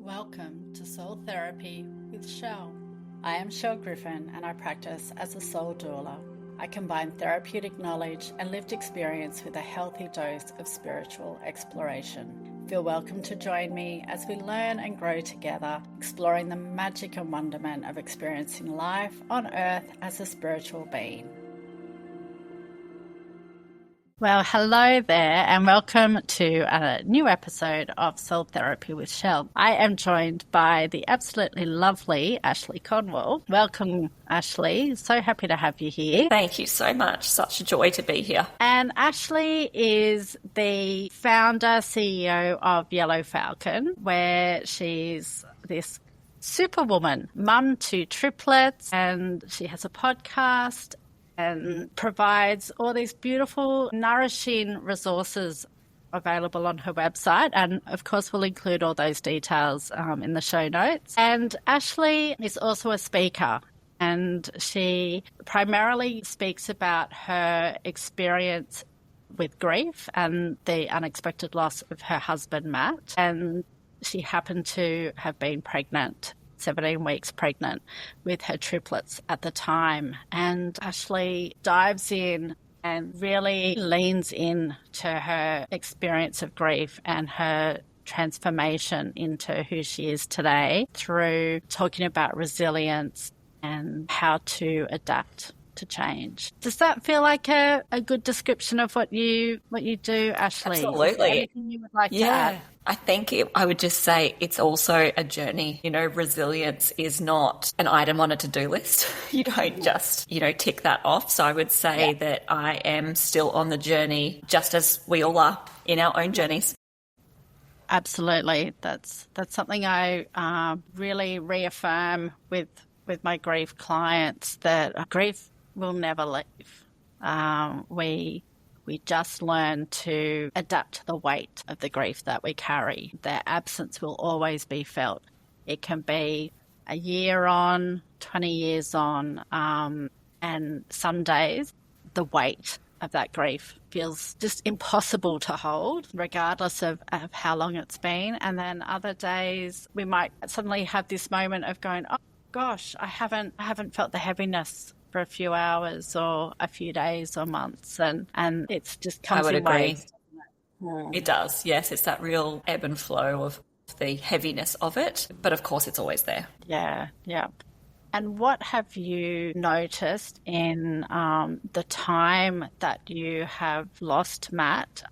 Welcome to Soul Therapy with Chelle. I am Chelle Griffin and I practice as a soul doula. I combine therapeutic knowledge and lived experience with a healthy dose of spiritual exploration. Feel welcome to join me as we learn and grow together, exploring the magic and wonderment of experiencing life on earth as a spiritual being. Well, hello there and welcome to a new episode of Soul Therapy with Chelle. I am joined by the absolutely lovely Ashleigh Conwell. Welcome, Ashleigh. So happy to have you here. Thank you so much. Such a joy to be here. And Ashleigh is the founder, CEO of Yellow Falcon, where she's this superwoman, mum to triplets, and she has a podcast and provides all these beautiful, nourishing resources available on her website. And of course, we'll include all those details in the show notes. And Ashleigh is also a speaker, and she primarily speaks about her experience with grief and the unexpected loss of her husband, Matt. And she happened to have been pregnant, 17 weeks pregnant, with her triplets at the time. And Ashleigh dives in and really leans in to her experience of grief and her transformation into who she is today through talking about resilience and how to adapt to change. Does that feel like a good description of what you do, Ashleigh? Absolutely. Anything you would like to add? I think I would just say it's also a journey. You know, resilience is not an item on a to-do list. You don't just, tick that off. So I would say that I am still on the journey, just as we all are in our own journeys. Absolutely. That's something I really reaffirm with my grief clients, that grief will never leave. We just learn to adapt to the weight of the grief that we carry. Their absence will always be felt. It can be a year on, 20 years on, and some days the weight of that grief feels just impossible to hold, regardless of how long it's been. And then other days we might suddenly have this moment of going, oh gosh, I haven't felt the heaviness for a few hours or a few days or months, and it's just comes in waves. It does, yes. It's that real ebb and flow of the heaviness of it, but of course it's always there. Yeah. And what have you noticed in the time that you have lost Matt?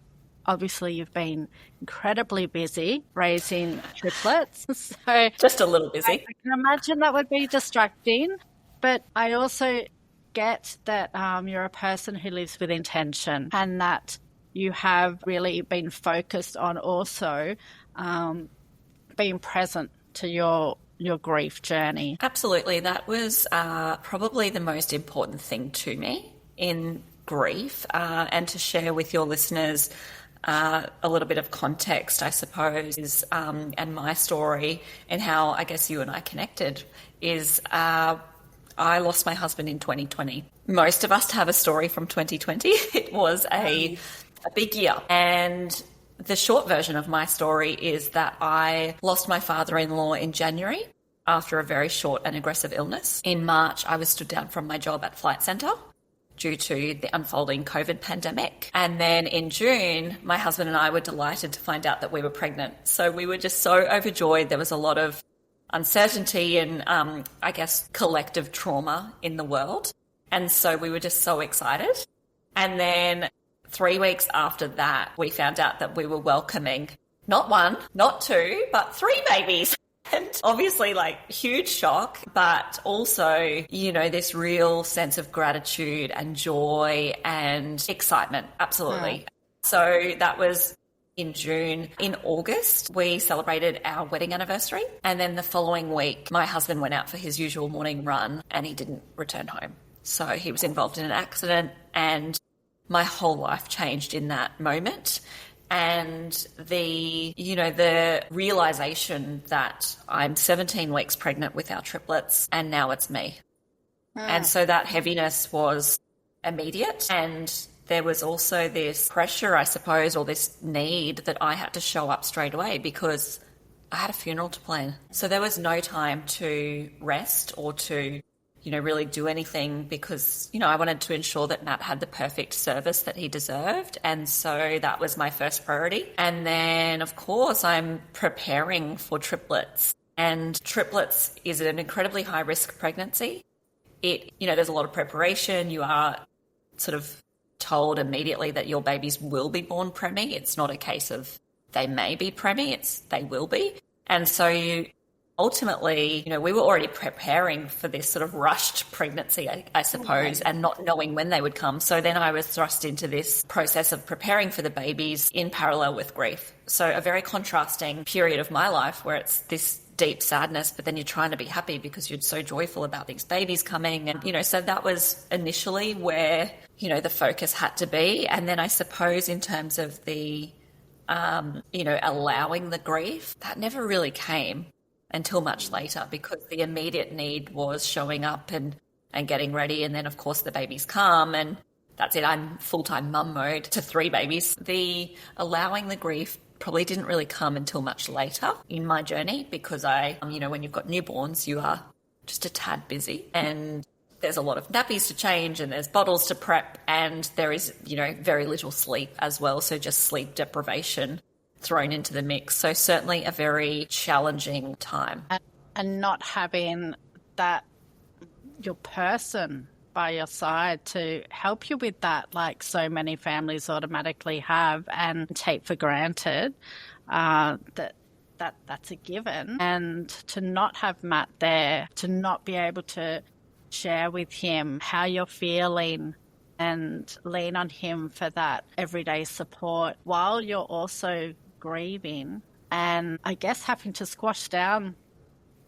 Obviously, you've been incredibly busy raising triplets. So just a little busy. I can imagine that would be distracting. But I also get that you're a person who lives with intention, and that you have really been focused on also being present to your grief journey. Absolutely. That was probably the most important thing to me in grief, and to share with your listeners a little bit of context, I suppose, and my story and how I guess you and I connected is I lost my husband in 2020. Most of us have a story from 2020. It was a big year. And the short version of my story is that I lost my father-in-law in January after a very short and aggressive illness. In March, I was stood down from my job at Flight Centre due to the unfolding COVID pandemic. And then in June, my husband and I were delighted to find out that we were pregnant. So we were just so overjoyed. There was a lot of uncertainty and, I guess, collective trauma in the world. And so we were just so excited. And then 3 weeks after that, we found out that we were welcoming not one, not two, but 3 babies. And obviously, huge shock, but also, this real sense of gratitude and joy and excitement. Absolutely. Yeah. So that was in June. In August, we celebrated our wedding anniversary. And then the following week, my husband went out for his usual morning run and he didn't return home. So he was involved in an accident, and my whole life changed in that moment. And the realization that I'm 17 weeks pregnant with our triplets and now it's me. And so that heaviness was immediate, and there was also this pressure, I suppose, or this need that I had to show up straight away because I had a funeral to plan. So there was no time to rest or to, really do anything because, I wanted to ensure that Matt had the perfect service that he deserved. And so that was my first priority. And then, of course, I'm preparing for triplets. And triplets is an incredibly high risk pregnancy. There's a lot of preparation. You are sort of told immediately that your babies will be born preemie. It's not a case of they may be preemie, it's they will be. And so ultimately, we were already preparing for this sort of rushed pregnancy, I suppose, and not knowing when they would come. So then I was thrust into this process of preparing for the babies in parallel with grief. So a very contrasting period of my life where it's this deep sadness, but then you're trying to be happy because you're so joyful about these babies coming. And, so that was initially where, the focus had to be. And then I suppose in terms of the, allowing the grief, that never really came until much later because the immediate need was showing up and getting ready. And then, of course, the babies come and that's it. I'm full-time mum mode to 3 babies. The allowing the grief probably didn't really come until much later in my journey because when you've got newborns, you are just a tad busy and there's a lot of nappies to change and there's bottles to prep and there is, very little sleep as well. So just sleep deprivation thrown into the mix. So certainly a very challenging time. And not having that, your person by your side to help you with that, like so many families automatically have and take for granted, that's a given. And to not have Matt there, to not be able to share with him how you're feeling and lean on him for that everyday support while you're also grieving and I guess having to squash down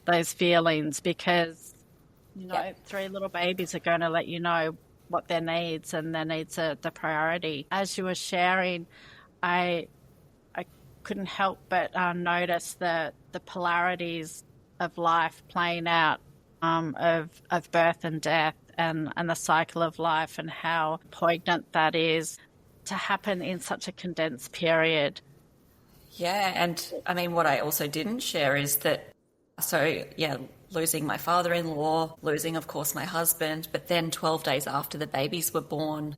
those feelings because, 3 little babies are going to let you know what their needs and their needs are the priority. As you were sharing, I couldn't help but notice the polarities of life playing out of birth and death and the cycle of life and how poignant that is to happen in such a condensed period. Yeah, and I mean, what I also didn't share is that, losing my father-in-law, losing, of course, my husband, but then 12 days after the babies were born,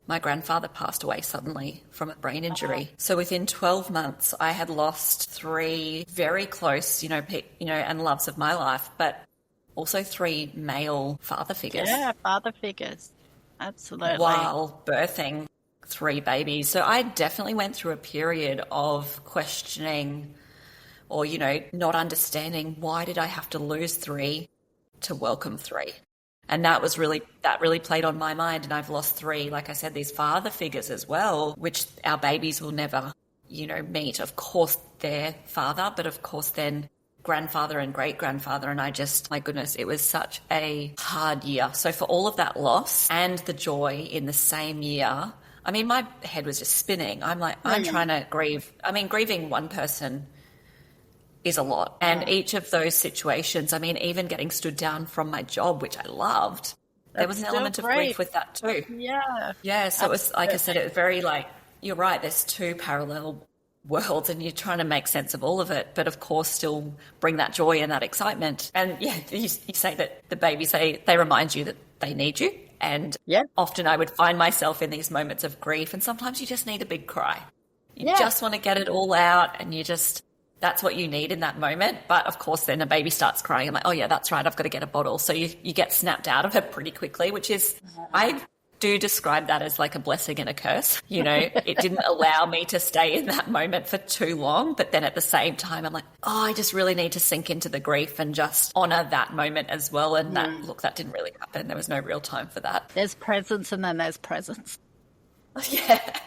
my grandfather passed away suddenly from a brain injury. So within 12 months, I had lost 3 very close, and loves of my life, but also 3 male father figures. Yeah, father figures. Absolutely. While birthing 3 babies. So I definitely went through a period of questioning or, not understanding why did I have to lose 3 to welcome 3. And that really played on my mind. And I've lost 3, like I said, these father figures as well, which our babies will never, meet. Of course, their father, but of course then grandfather and great-grandfather. And my goodness, it was such a hard year. So for all of that loss and the joy in the same year, I mean, my head was just spinning. I'm trying to grieve. I mean, grieving one person is a lot. And each of those situations, I mean, even getting stood down from my job, which I loved, there was an element of grief with that too. Yeah. Yeah. So it was, like I said, it was very you're right, there's 2 parallel worlds and you're trying to make sense of all of it, but of course still bring that joy and that excitement. And yeah, you say that the babies, they remind you that they need you. And often I would find myself in these moments of grief and sometimes you just need a big cry. You just want to get it all out and that's what you need in that moment. But of course then a baby starts crying. I'm like, oh yeah, that's right, I've got to get a bottle. So you get snapped out of it pretty quickly, which is, I do describe that as like a blessing and a curse. It didn't allow me to stay in that moment for too long. But then at the same time, I'm like, oh, I just really need to sink into the grief and just honor that moment as well. And that didn't really happen. There was no real time for that. There's presence and then there's presence. Yeah.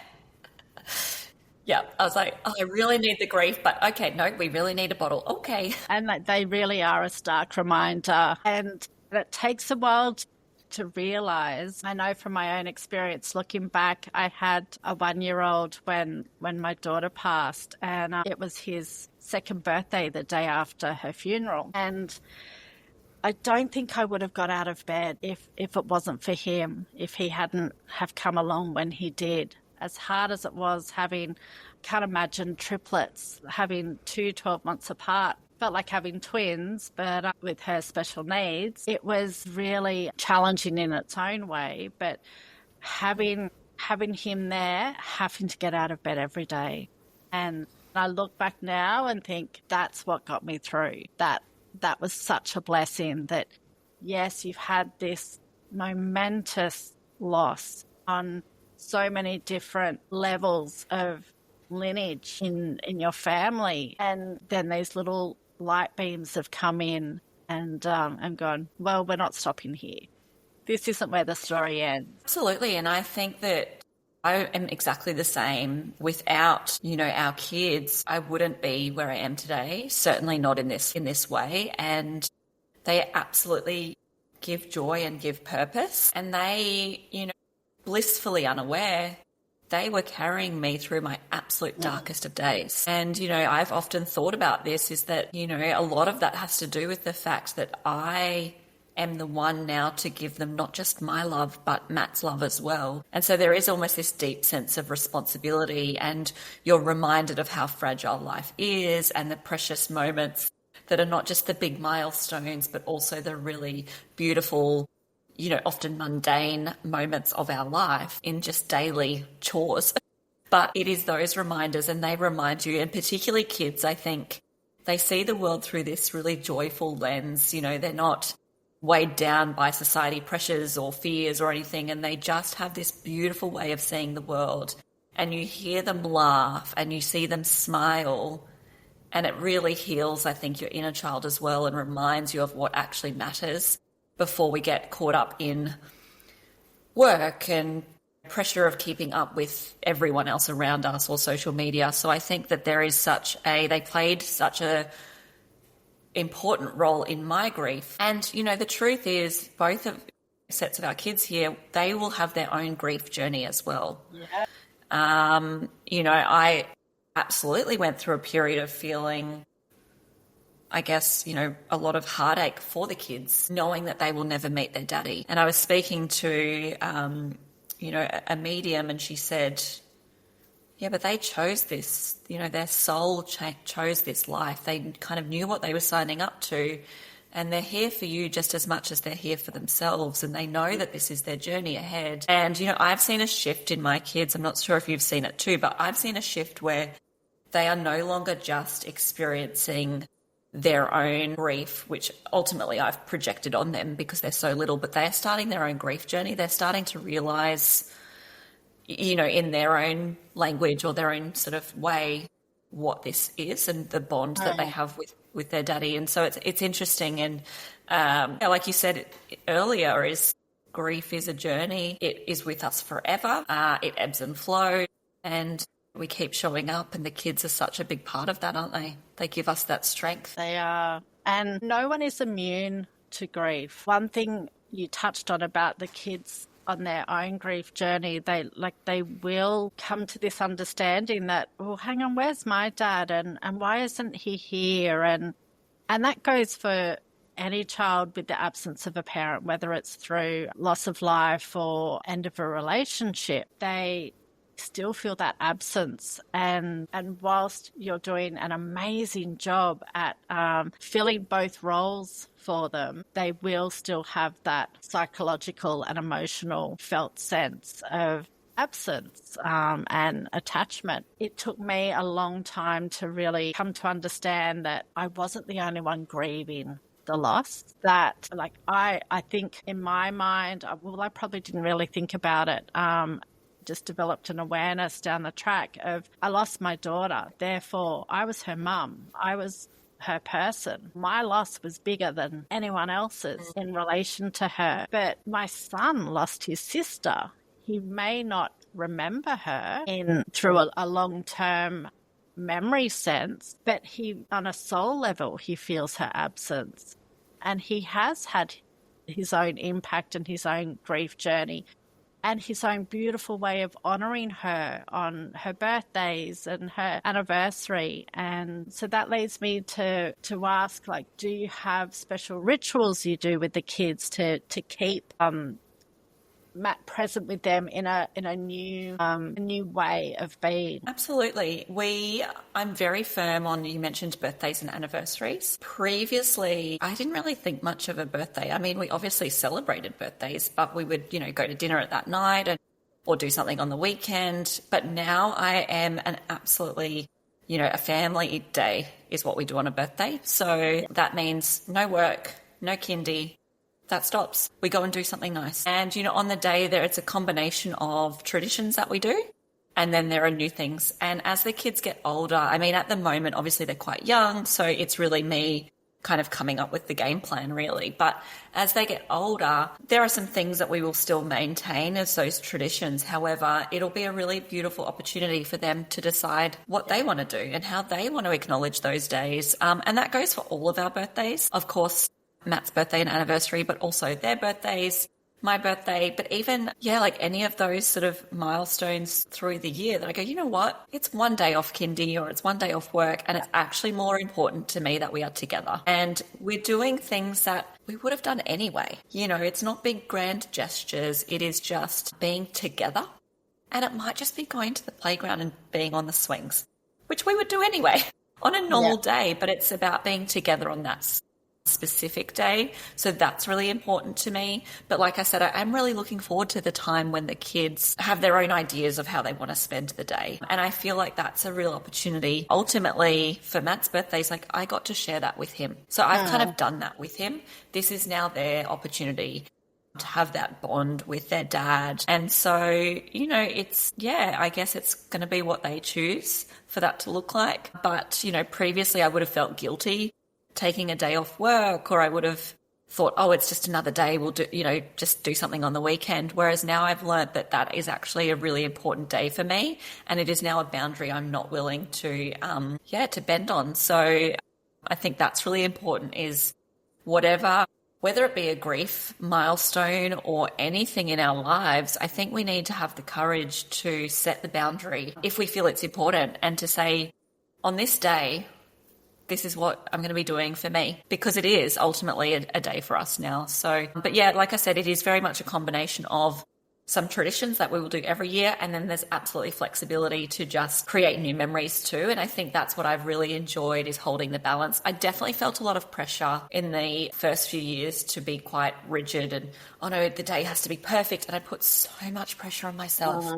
Yeah, I was like, oh, I really need the grief, but okay, no, we really need a bottle. Okay. And they really are a stark reminder. And it takes a while to realise. I know from my own experience, looking back, I had a 1-year-old when my daughter passed, and it was his 2nd birthday the day after her funeral. And I don't think I would have got out of bed if it wasn't for him, if he hadn't have come along when he did. as hard as it was having, can't imagine triplets, having 12 months apart. Felt like having twins, but with her special needs, it was really challenging in its own way. But having him there, having to get out of bed every day. And I look back now and think that's what got me through. That was such a blessing that, yes, you've had this momentous loss on so many different levels of lineage in your family. And then these little light beams have come in and gone, well, we're not stopping here. This isn't where the story ends. Absolutely. And I think that I am exactly the same. Without, our kids, I wouldn't be where I am today, certainly not in this way. And they absolutely give joy and give purpose. And they, blissfully unaware, they were carrying me through my absolute darkest of days. And, I've often thought about this is that, a lot of that has to do with the fact that I am the one now to give them not just my love, but Matt's love as well. And so there is almost this deep sense of responsibility, and you're reminded of how fragile life is and the precious moments that are not just the big milestones, but also the really beautiful, often mundane moments of our life in just daily chores. But it is those reminders, and they remind you, and particularly kids, I think, they see the world through this really joyful lens. They're not weighed down by society pressures or fears or anything, and they just have this beautiful way of seeing the world. And you hear them laugh and you see them smile, and it really heals, I think, your inner child as well, and reminds you of what actually matters before we get caught up in work and pressure of keeping up with everyone else around us or social media. So I think that there is they played such a important role in my grief. And, the truth is, both of sets of our kids here, they will have their own grief journey as well. Yeah. I absolutely went through a period of feeling, I guess, a lot of heartache for the kids, knowing that they will never meet their daddy. And I was speaking to, a medium, and she said, yeah, but they chose this, their soul chose this life. They kind of knew what they were signing up to, and they're here for you just as much as they're here for themselves, and they know that this is their journey ahead. And, I've seen a shift in my kids. I'm not sure if you've seen it too, but I've seen a shift where they are no longer just experiencing their own grief, which ultimately I've projected on them because they're so little, but they're starting their own grief journey. They're starting to realise, in their own language or their own sort of way, what this is and the bond that they have with their daddy. And so it's interesting. And like you said earlier, is grief is a journey. It is with us forever. It ebbs and flows, and we keep showing up, and the kids are such a big part of that, aren't they? They give us that strength. They are. And no one is immune to grief. One thing you touched on about the kids on their own grief journey, they will come to this understanding that, well, hang on, where's my dad, and why isn't he here? And that goes for any child with the absence of a parent, whether it's through loss of life or end of a relationship. They still feel that absence, and whilst you're doing an amazing job at filling both roles for them, they will still have that psychological and emotional felt sense of absence and attachment. It took me a long time to really come to understand that I wasn't the only one grieving the loss. That, I think in my mind, I probably didn't really think about it. Just developed an awareness down the track of, I lost my daughter, therefore I was her mum, I was her person. My loss was bigger than anyone else's in relation to her. But my son lost his sister. He may not remember her through a long-term memory sense, but on a soul level, he feels her absence. And he has had his own impact and his own grief journey, and his own beautiful way of honouring her on her birthdays and her anniversary. And so that leads me to ask, do you have special rituals you do with the kids to keep Matt present with them in a new way of being. Absolutely. I'm very firm on, you mentioned birthdays and anniversaries. Previously, I didn't really think much of a birthday. I mean, we obviously celebrated birthdays, but we would, go to dinner at that night or do something on the weekend. But now I am an absolutely, a family day is what we do on a birthday. So that means no work, no kindy. That stops. We go and do something nice. And, on the day there, it's a combination of traditions that we do. And then there are new things. And as the kids get older, I mean, at the moment, obviously they're quite young. So it's really me kind of coming up with the game plan, really. But as they get older, there are some things that we will still maintain as those traditions. However, it'll be a really beautiful opportunity for them to decide what they want to do and how they want to acknowledge those days. And that goes for all of our birthdays. Of course, Matt's birthday and anniversary, but also their birthdays, my birthday, but even, like any of those sort of milestones through the year that I go, you know what, it's one day off kindy or it's one day off work, and it's actually more important to me that we are together. And we're doing things that we would have done anyway. It's not big grand gestures. It is just being together. And it might just be going to the playground and being on the swings, which we would do anyway on a normal day, but it's about being together on that specific day. So that's really important to me. But like I said, I'm really looking forward to the time when the kids have their own ideas of how they want to spend the day. And I feel like that's a real opportunity. Ultimately, for Matt's birthdays, like I got to share that with him. So I've kind of done that with him. This is now their opportunity to have that bond with their dad. And so, I guess it's going to be what they choose for that to look like. But, previously I would have felt guilty taking a day off work, or I would have thought, oh, it's just another day, we'll do, just do something on the weekend. Whereas now I've learned that that is actually a really important day for me, and it is now a boundary I'm not willing to bend on. So I think that's really important, is whether it be a grief milestone or anything in our lives, I think we need to have the courage to set the boundary if we feel it's important, and to say, on this day, this is what I'm going to be doing for me, because it is ultimately a day for us now. So, but like I said, it is very much a combination of some traditions that we will do every year, and then there's absolutely flexibility to just create new memories too. And I think that's what I've really enjoyed, is holding the balance. I definitely felt a lot of pressure in the first few years to be quite rigid and, oh no, the day has to be perfect. And I put so much pressure on myself.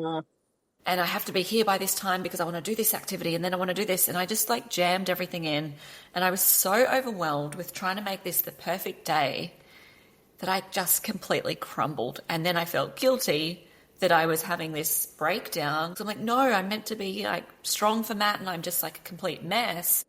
And I have to be here by this time because I want to do this activity, and then I want to do this. And I just jammed everything in. And I was so overwhelmed with trying to make this the perfect day that I just completely crumbled. And then I felt guilty that I was having this breakdown. So I'm like, no, I'm meant to be strong for Matt, and I'm just a complete mess.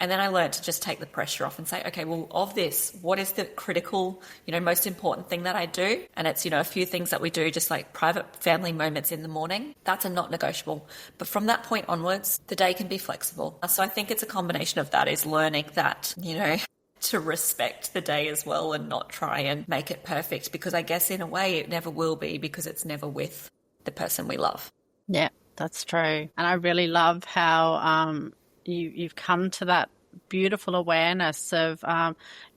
And then I learned to just take the pressure off and say, okay, well, of this, what is the critical, most important thing that I do? And it's, a few things that we do, just private family moments in the morning. That's a not negotiable. But from that point onwards, the day can be flexible. So I think it's a combination of that, is learning that, to respect the day as well, and not try and make it perfect, because I guess in a way it never will be, because it's never with the person we love. Yeah, that's true. And I really love how you've come to that beautiful awareness of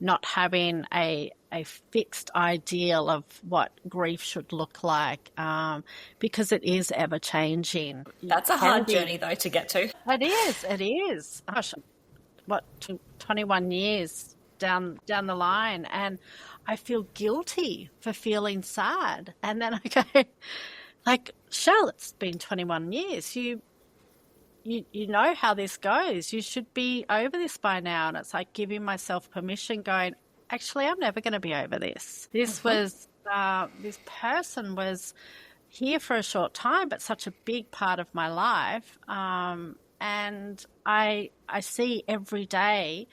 not having a fixed ideal of what grief should look like, because it is ever changing. That's a hard journey though to get to. It is. Gosh, 21 years down the line, and I feel guilty for feeling sad. And then I go, Chelle, it's been 21 years. You know how this goes. You should be over this by now. And it's giving myself permission, going, actually, I'm never going to be over this. This was, this person was here for a short time, but such a big part of my life. And I see every day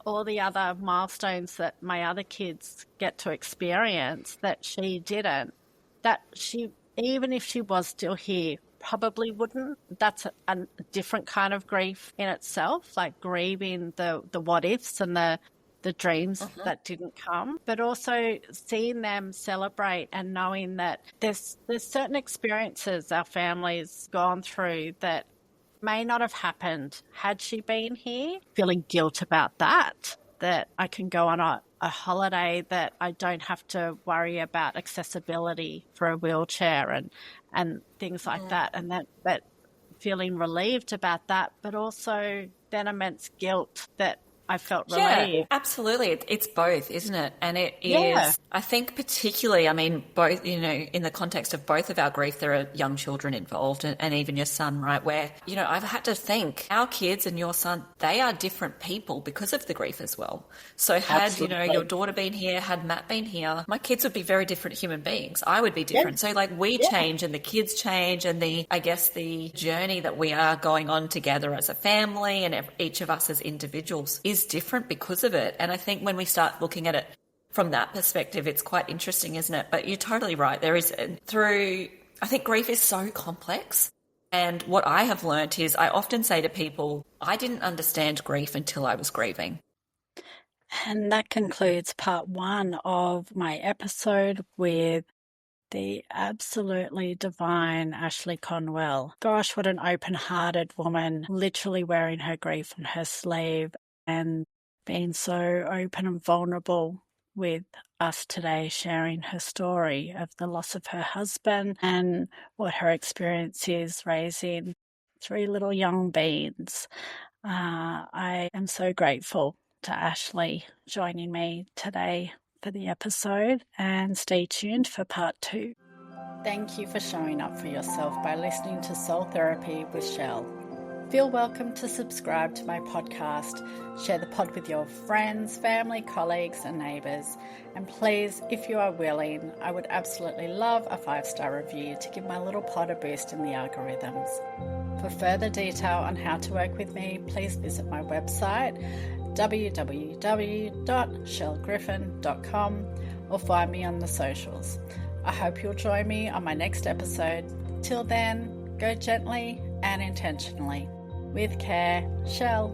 all the other milestones that my other kids get to experience that she didn't, that she, even if she was still here, probably wouldn't. That's a different kind of grief in itself, grieving the what ifs and the dreams that didn't come, but also seeing them celebrate and knowing that there's certain experiences our family's gone through that may not have happened had she been here, feeling guilt about that I can go on a holiday that I don't have to worry about accessibility for a wheelchair and things like that. And that feeling relieved about that, but also then immense guilt that I felt relieved. Yeah, absolutely. It's both, isn't it? And it is, I think particularly, I mean, both, in the context of both of our grief, there are young children involved and even your son, right? Where, I've had to think our kids and your son, they are different people because of the grief as well. So had, your daughter been here, had Matt been here, my kids would be very different human beings. I would be different. So we change and the kids change, and the journey that we are going on together as a family and each of us as individuals is different because of it. And I think when we start looking at it from that perspective, it's quite interesting, isn't it? But you're totally right. I think grief is so complex. And what I have learnt is I often say to people, I didn't understand grief until I was grieving. And that concludes part 1 of my episode with the absolutely divine Ashleigh Conwell. Gosh, what an open-hearted woman, literally wearing her grief on her sleeve and being so open and vulnerable with us today, sharing her story of the loss of her husband and what her experience is raising 3 little young beings. I am so grateful to Ashleigh joining me today for the episode, and stay tuned for part 2. Thank you for showing up for yourself by listening to Soul Therapy with Chelle. Feel welcome to subscribe to my podcast, share the pod with your friends, family, colleagues and neighbours, and please, if you are willing, I would absolutely love a 5-star review to give my little pod a boost in the algorithms. For further detail on how to work with me, please visit my website www.chellegriffin.com or find me on the socials. I hope you'll join me on my next episode. Till then, go gently and intentionally. With care, Chelle.